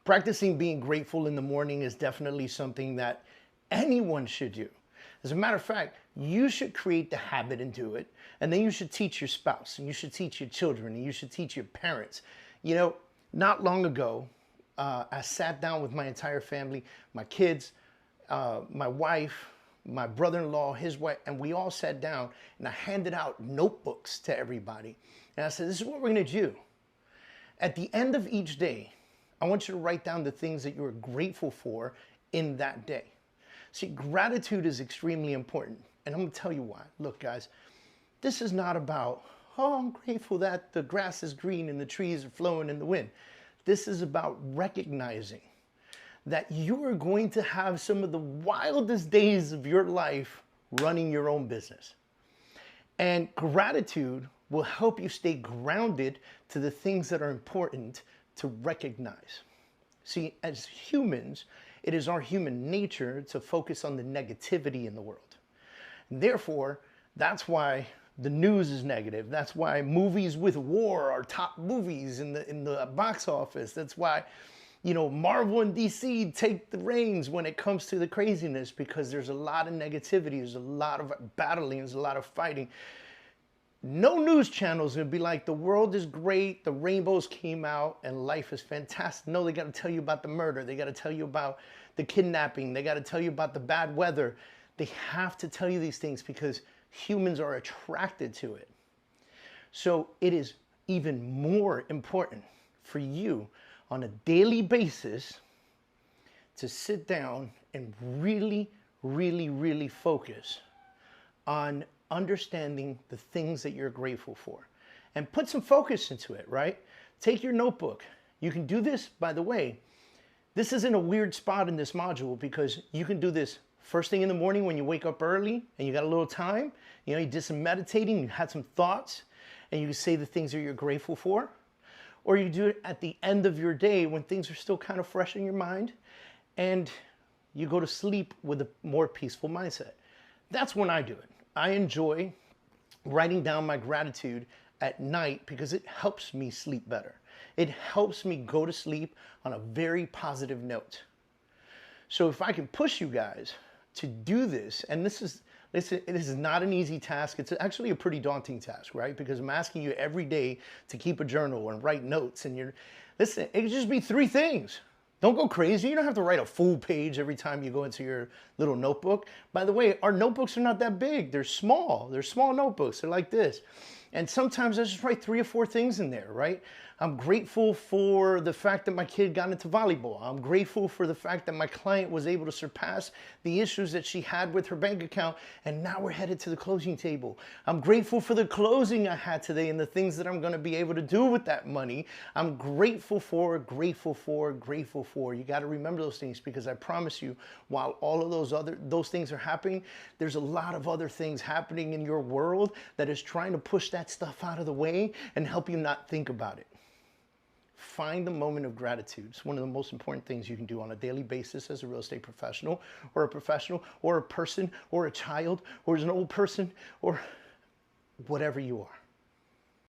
Practicing being grateful in the morning is definitely something that anyone should do. As a matter of fact, you should create the habit and do it. And then you should teach your spouse, and you should teach your children, and you should teach your parents. You know, not long ago, I sat down with my entire family, my kids, my wife, my brother-in-law, his wife, and we all sat down and I handed out notebooks to everybody. And I said, this is what we're gonna do. At the end of each day, I want you to write down the things that you're grateful for in that day. See, gratitude is extremely important. And I'm gonna tell you why. Look, guys, this is not about, oh, I'm grateful that the grass is green and the trees are flowing in the wind. This is about recognizing that you are going to have some of the wildest days of your life running your own business. And gratitude will help you stay grounded to the things that are important to recognize. See, as humans, it is our human nature to focus on the negativity in the world. And therefore, that's why the news is negative. That's why movies with war are top movies in the box office. That's why, you know, Marvel and DC take the reins when it comes to the craziness, because there's a lot of negativity, there's a lot of battling, there's a lot of fighting. No news channels would be like, the world is great, the rainbows came out, and life is fantastic. No, they got to tell you about the murder. They got to tell you about the kidnapping. They got to tell you about the bad weather. They have to tell you these things because humans are attracted to it. So it is even more important for you on a daily basis to sit down and really, really, really focus on understanding the things that you're grateful for and put some focus into it, right? Take your notebook. You can do this, by the way, this isn't a weird spot in this module because you can do this first thing in the morning when you wake up early and you got a little time, you know, you did some meditating, you had some thoughts, and you can say the things that you're grateful for. Or you do it at the end of your day when things are still kind of fresh in your mind and you go to sleep with a more peaceful mindset. That's when I do it. I enjoy writing down my gratitude at night because it helps me sleep better. It helps me go to sleep on a very positive note. So if I can push you guys to do this, and this is not an easy task. It's actually a pretty daunting task, right? Because I'm asking you every day to keep a journal and write notes. And listen, it could just be 3 things. Don't go crazy. You don't have to write a full page every time you go into your little notebook. By the way, our notebooks are not that big. They're small. They're small notebooks. They're like this. And sometimes I just write 3 or 4 things in there, right? I'm grateful for the fact that my kid got into volleyball. I'm grateful for the fact that my client was able to surpass the issues that she had with her bank account, and now we're headed to the closing table. I'm grateful for the closing I had today and the things that I'm going to be able to do with that money. I'm grateful for, grateful for, grateful for. You got to remember those things, because I promise you, while all of those things are happening, there's a lot of other things happening in your world that is trying to push that stuff out of the way and help you not think about it. Find the moment of gratitude. It's one of the most important things you can do on a daily basis as a real estate professional or a person or a child or as an old person or whatever you are.